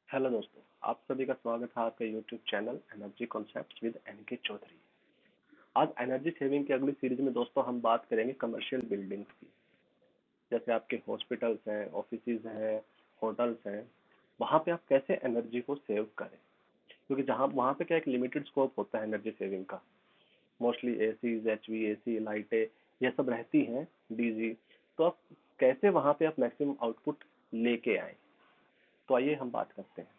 Hello दोस्तों, आप सभी का स्वागत है आपके YouTube channel energy concepts with NK Chaudhary. आज एनर्जी सेविंग की अगली सीरीज में दोस्तों हम बात करेंगे कमर्शियल बिल्डिंग्स की। जैसे आपके हॉस्पिटल्स हैं, ऑफिसेज हैं, होटल्स हैं, वहाँ पे आप कैसे एनर्जी को सेव करें, क्योंकि जहाँ वहाँ पे क्या एक लिमिटेड स्कोप होता है एनर्जी सेविंग का। मोस्टली एसी, एचवीएसी, लाइटें ये सब रहती हैं, डीजी। तो आप कैसे वहाँ पे आप मैक्सिमम आउटपुट लेके आए, तो आइए हम बात करते हैं।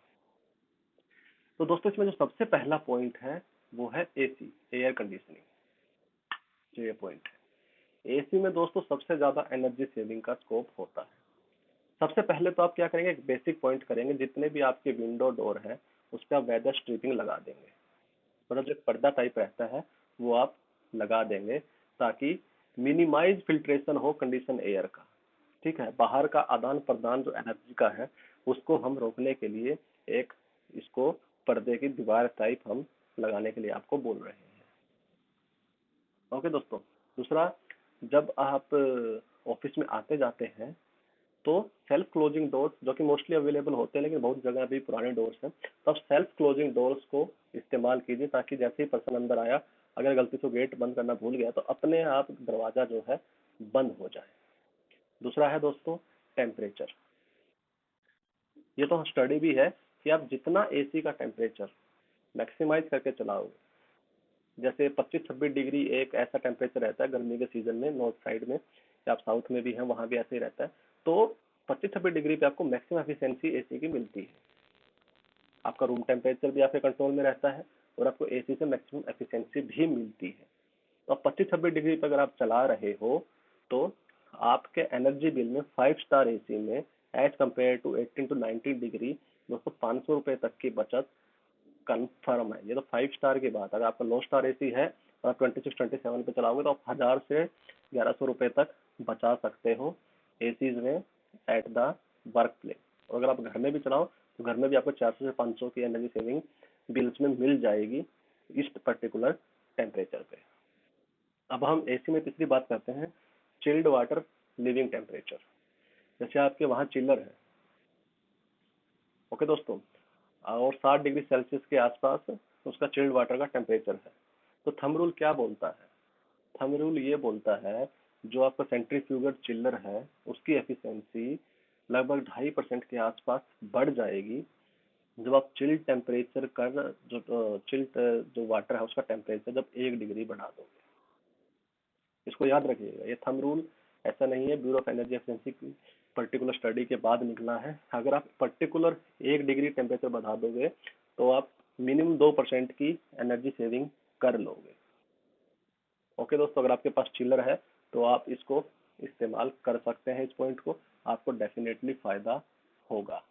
तो दोस्तों इसमें जो सबसे पहला पॉइंट है वो है एसी, एयर कंडीशनिंग। जो ये पॉइंट है, एसी में दोस्तों सबसे ज्यादा एनर्जी सेविंग का स्कोप होता है। सबसे पहले तो आप क्या करेंगे, एक बेसिक पॉइंट करेंगे, जितने भी आपके विंडो डोर है उस पर आप वेदर स्ट्रिपिंग लगा देंगे। मतलब जो पर्दा टाइप रहता है वो आप लगा देंगे, ताकि मिनिमाइज फिल्ट्रेशन हो कंडीशन एयर का। ठीक है, बाहर का आदान प्रदान जो एनर्जी का है उसको हम रोकने के लिए एक इसको पर्दे की दीवार टाइप हम लगाने के लिए आपको बोल रहे हैं। ओके दोस्तों। दूसरा, जब आप ऑफिस में आते जाते हैं तो सेल्फ क्लोजिंग डोर्स, जो कि मोस्टली अवेलेबल होते हैं लेकिन बहुत जगह अभी पुराने डोर्स हैं, तो आप सेल्फ क्लोजिंग डोर्स को इस्तेमाल कीजिए, ताकि जैसे ही पर्सन अंदर आया, अगर गलती से गेट बंद करना भूल गया तो अपने आप दरवाजा जो है बंद हो जाए। दूसरा है दोस्तों टेम्परेचर। ये तो स्टडी भी है कि आप जितना एसी का टेम्परेचर मैक्सिमाइज करके चलाओगे, जैसे 25-26 डिग्री एक ऐसा टेम्परेचर रहता है गर्मी के सीजन में नॉर्थ साइड में, या आप साउथ में भी हैं वहां भी ऐसे ही रहता है। तो 25-26 डिग्री पे आपको मैक्सिमम एफिशिएंसी एसी की मिलती है। आपका रूम टेम्परेचर भी आपके कंट्रोल में रहता है और आपको एसी से मैक्सिमम एफिशिएंसी भी मिलती है। तो आप 25-26 डिग्री पे अगर आप चला रहे हो तो आपके एनर्जी बिल में 5 स्टार एसी में as compare to 18 to 19 degree दोस्तों 500 रुपए तक की बचत कंफर्म है। ये तो 5 स्टार की बात है। अगर आपका लो स्टार एसी है और आप 26-27 पे चलाओगे तो आप 1000 से 1100 रुपए तक बचा सकते हो एसीज में एट द वर्क प्लेस। और अगर आप घर में भी चलाओ तो घर में भी आपको 400 से 500 की एनर्जी सेविंग बिल्स में मिल जाएगी इस पर्टिकुलर टेम्परेचर पे। अब हम एसी में तीसरी बात करते हैं, चिल्ड वाटर लिविंग टेम्परेचर। जैसे आपके वहाँ चिल्लर है, ओके दोस्तों, और 60 डिग्री सेल्सियस के आसपास उसका चिल्ड वाटर का टेम्परेचर है। तो थंब रूल क्या बोलता है? थंब रूल ये बोलता है, जो आपका सेंट्रीफ्यूगल चिल्लर है उसकी एफिशिएंसी लगभग 2.5% के आसपास बढ़ जाएगी जब आप चिल्ड टेम्परेचर कर जो चिल्ड जो वाटर है उसका टेम्परेचर जब 1 डिग्री बढ़ा दोगे। इसको याद रखिएगा, ये थंब रूल ऐसा नहीं है, ब्यूरो ऑफ एनर्जी एफिशिएंसी की पर्टिकुलर स्टडी के बाद निकला है। अगर आप पर्टिकुलर 1 डिग्री टेम्परेचर बढ़ा दोगे तो आप मिनिमम 2% की एनर्जी सेविंग कर लोगे। ओके दोस्तों, अगर आपके पास चिल्लर है तो आप इसको इस्तेमाल कर सकते हैं, इस पॉइंट को आपको डेफिनेटली फायदा होगा।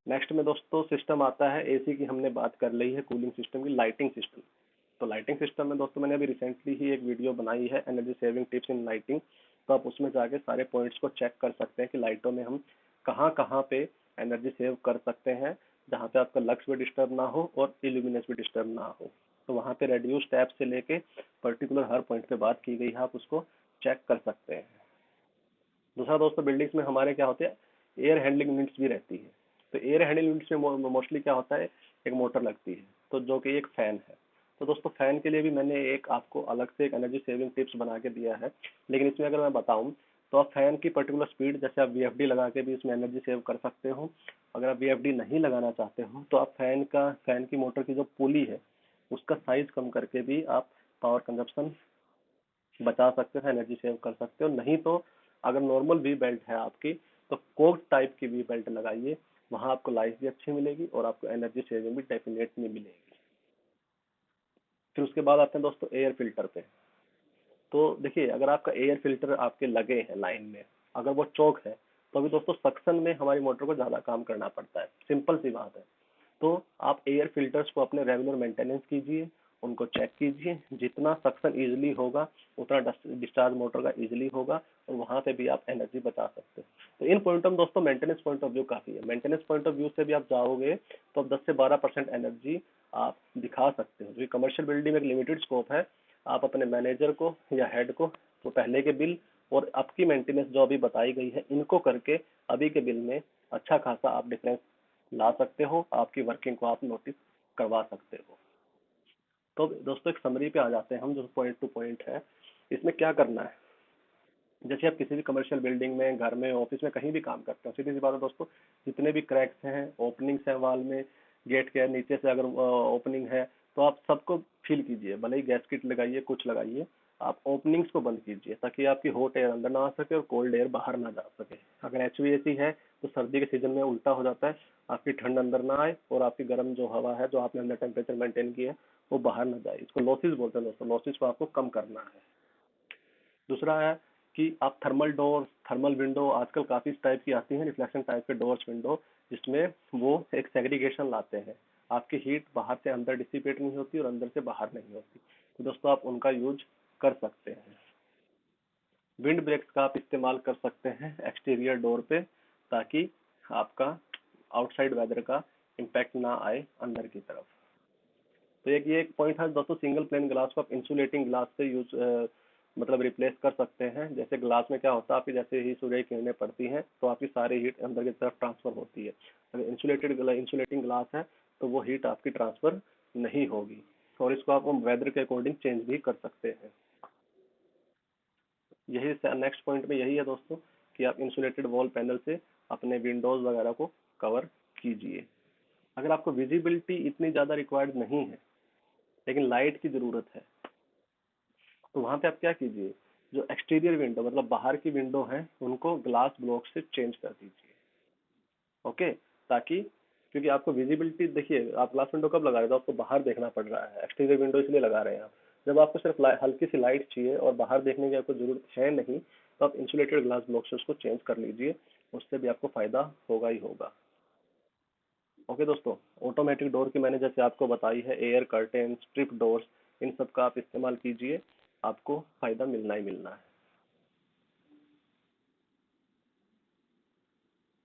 नेक्स्ट में दोस्तों सिस्टम आता है, एसी की हमने बात कर ली है, कूलिंग सिस्टम की, लाइटिंग सिस्टम। तो लाइटिंग सिस्टम में दोस्तों मैंने अभी रिसेंटली ही एक वीडियो बनाई है, एनर्जी सेविंग टिप्स इन लाइटिंग। तो आप उसमें जाके सारे पॉइंट्स को चेक कर सकते हैं कि लाइटों में हम कहाँ कहाँ पे एनर्जी सेव कर सकते हैं, जहाँ पे आपका लक्स भी डिस्टर्ब ना हो और इल्यूमिनेस भी डिस्टर्ब ना हो। तो वहाँ पे रेड्यूस टैब से लेके पर्टिकुलर हर पॉइंट पे बात की गई है, आप उसको चेक कर सकते हैं। दूसरा दोस्तों, बिल्डिंग्स में हमारे क्या होते हैं, एयर हैंडलिंग यूनिट्स भी रहती है। तो एयर हैंडलिंग यूनिट्स में मोस्टली क्या होता है, एक मोटर लगती है, तो जो कि एक फैन है। तो दोस्तों फैन के लिए भी मैंने एक आपको अलग से एक एनर्जी सेविंग टिप्स बना के दिया है, लेकिन इसमें अगर मैं बताऊं तो आप फैन की पर्टिकुलर स्पीड, जैसे आप वीएफडी लगा के भी इसमें एनर्जी सेव कर सकते हो। अगर आप वीएफडी नहीं लगाना चाहते हो तो आप फैन की मोटर की जो पुली है उसका साइज कम करके भी आप पावर कंजप्शन बचा सकते हो, एनर्जी सेव कर सकते हो। नहीं तो अगर नॉर्मल वी बेल्ट है आपकी तो कोक टाइप की वी बेल्ट लगाइए, वहां आपको लाइफ भी अच्छी मिलेगी और आपको एनर्जी सेविंग भी डेफिनेटली मिलेगी। फिर उसके बाद आते हैं दोस्तों एयर फिल्टर पे। तो देखिए, अगर आपका एयर फिल्टर आपके लगे हैं लाइन में, अगर वो चौक है तो अभी दोस्तों सक्शन में हमारी मोटर को ज्यादा काम करना पड़ता है, सिंपल सी बात है। तो आप एयर फिल्टर्स को अपने रेगुलर मेंटेनेंस कीजिए, उनको चेक कीजिए, जितना सक्शन इजीली होगा उतना डिस्चार्ज मोटर का इजीली होगा और वहां पे भी आप एनर्जी बचा सकते हैं। तो इन पॉइंट ऑफ दोस्तों मेंटेनेंस पॉइंट ऑफ व्यू काफी है। मेंटेनेंस पॉइंट ऑफ व्यू से भी आप जाओगे तो आप 10 से 12% एनर्जी आप दिखा सकते हो, क्योंकि कमर्शियल बिल्डिंग में एक लिमिटेड स्कोप है। आप अपने मैनेजर को या हेड को तो पहले के बिल और अब की मेंटेनेंस जो अभी बताई गई है इनको करके अभी के बिल में अच्छा खासा आप डिफरेंस ला सकते हो, आपकी वर्किंग को आप नोटिस करवा सकते हो। तो दोस्तों एक समरी पे आ जाते हैं हम, जो पॉइंट टू पॉइंट है। इसमें क्या करना है, जैसे आप किसी भी कमर्शियल बिल्डिंग में, घर में, ऑफिस में, कहीं भी काम करते हो, सीधी सी बात है दोस्तों, जितने भी क्रैक्स हैं, ओपनिंग्स हैं वाल में, गेट के नीचे से अगर ओपनिंग है, तो आप सबको फील कीजिए, भले ही गैसकिट लगाइए, कुछ लगाइए, आप ओपनिंग्स को बंद कीजिए ताकि आपकी हॉट एयर अंदर ना आ सके और कोल्ड एयर बाहर ना जा सके। अगर एचवीएसी है तो सर्दी के सीजन में उल्टा हो जाता है, आपकी ठंड अंदर ना आए और आपकी गर्म जो हवा है, जो आपने अंदर टेम्परेचर मेंटेन की है, वो बाहर ना जाए। इसको लॉसेस बोलते हैं दोस्तों, लॉसेस को आपको कम करना है। दूसरा है कि आप थर्मल डोर, थर्मल विंडो, आजकल काफी टाइप की आती हैं रिफ्लेक्शन टाइप के डोर्स, विंडो, जिसमें वो एक सेग्रीगेशन लाते हैं, आपकी हीट बाहर से अंदर डिसिपेट नहीं होती और अंदर से बाहर नहीं होती। तो दोस्तों आप उनका यूज कर सकते हैं। विंड ब्रेक्स का आप इस्तेमाल कर सकते हैं एक्सटीरियर डोर पे, ताकि आपका आउटसाइड वेदर का इम्पैक्ट ना आए अंदर की तरफ। तो ये एक पॉइंट है दोस्तों, सिंगल प्लेन ग्लास को आप इंसुलेटिंग ग्लास से यूज मतलब रिप्लेस कर सकते हैं। जैसे ग्लास में क्या होता है, आपकी जैसे ही सूर्य की किरणें पड़ती हैं तो आपकी सारी हीट अंदर की तरफ ट्रांसफर होती है। अगर इंसुलेटिंग ग्लास है तो वो हीट आपकी ट्रांसफर नहीं होगी, और इसको आप वेदर के अकॉर्डिंग चेंज भी कर सकते हैं। यही नेक्स्ट पॉइंट में यही है दोस्तों, कि आप इंसुलेटेड वॉल पैनल से अपने विंडोज वगैरह को कवर कीजिए। अगर आपको विजिबिलिटी इतनी ज़्यादा रिक्वायर्ड नहीं है लेकिन लाइट की ज़रूरत है, तो वहां पे आप क्या कीजिए, जो एक्सटीरियर विंडो मतलब बाहर की विंडो है, उनको ग्लास ब्लॉक से चेंज कर दीजिए। ओके, ताकि, क्योंकि आपको विजिबिलिटी, देखिए आप ग्लास विंडो कब लगा रहे हो, तो आपको बाहर देखना पड़ रहा है, एक्सटीरियर विंडो इसलिए लगा रहे हैं आप। जब आपको सिर्फ हल्की सी लाइट चाहिए और बाहर देखने की आपको जरूरत है नहीं, तो आप इंसुलेटेड ग्लास ब्लॉक से उसको चेंज कर लीजिए, उससे भी आपको फायदा होगा ही होगा। ओके दोस्तों, ऑटोमेटिक डोर की मैंने जैसे आपको बताई है, एयर कर्टेन, स्ट्रिप डोर्स, इन सब का आप इस्तेमाल कीजिए, आपको फायदा मिलना ही मिलना है।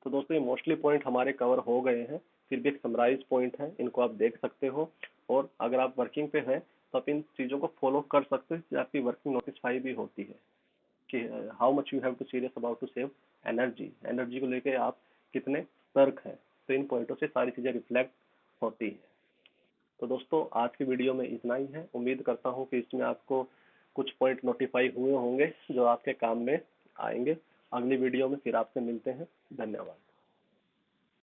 तो दोस्तों ये मोस्टली पॉइंट हमारे कवर हो गए हैं, फिर भी एक समराइज पॉइंट है, इनको आप देख सकते हो, और अगर आप वर्किंग पे हैं तो आप इन चीज़ों को फॉलो कर सकते हो, आपकी वर्किंग नोटिफाई भी होती है कि how much you have to serious about to save energy, energy को लेके आप कितने सतर्क हैं। तो इन पॉइंटों से सारी चीज़ें रिफ्लेक्ट होती है। तो दोस्तों आज की वीडियो में इतना ही है, उम्मीद करता हूँ कि इसमें आपको कुछ पॉइंट नोटिफाई हुए होंगे जो आपके काम में आएंगे। अगली वीडियो में फिर आपसे मिलते हैं। धन्यवाद।